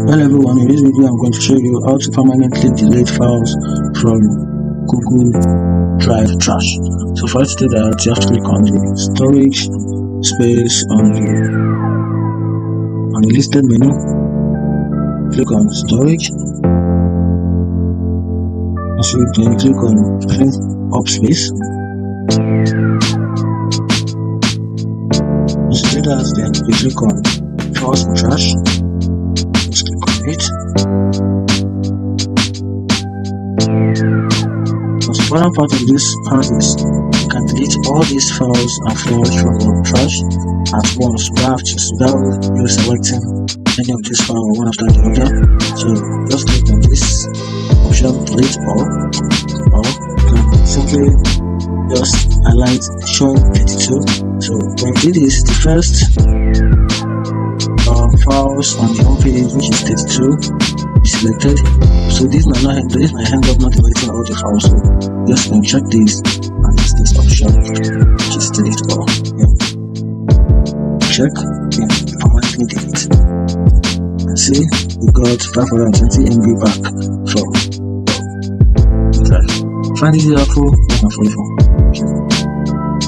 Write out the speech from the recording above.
Hello everyone, in this video I'm going to show you how to permanently delete files from Google Drive trash. So for you to do that, you have to click on the storage space on the listed menu. Click on storage. So then click on clean up space. Once you do that, then you click on files for trash. Just click on it. The important part of this part is you can delete all these files and folders from your trash at once without you selecting any of these files one after the other. So just click on this option, delete all, or you can simply just highlight show 32. So when you do this, the first files on the home page, which is 32, is selected. So this might end up not deleting all the files. So just check this and use this option, which is delete all. Check, permanently delete. And see, we got 520 MB back from the drive. Find this helpful,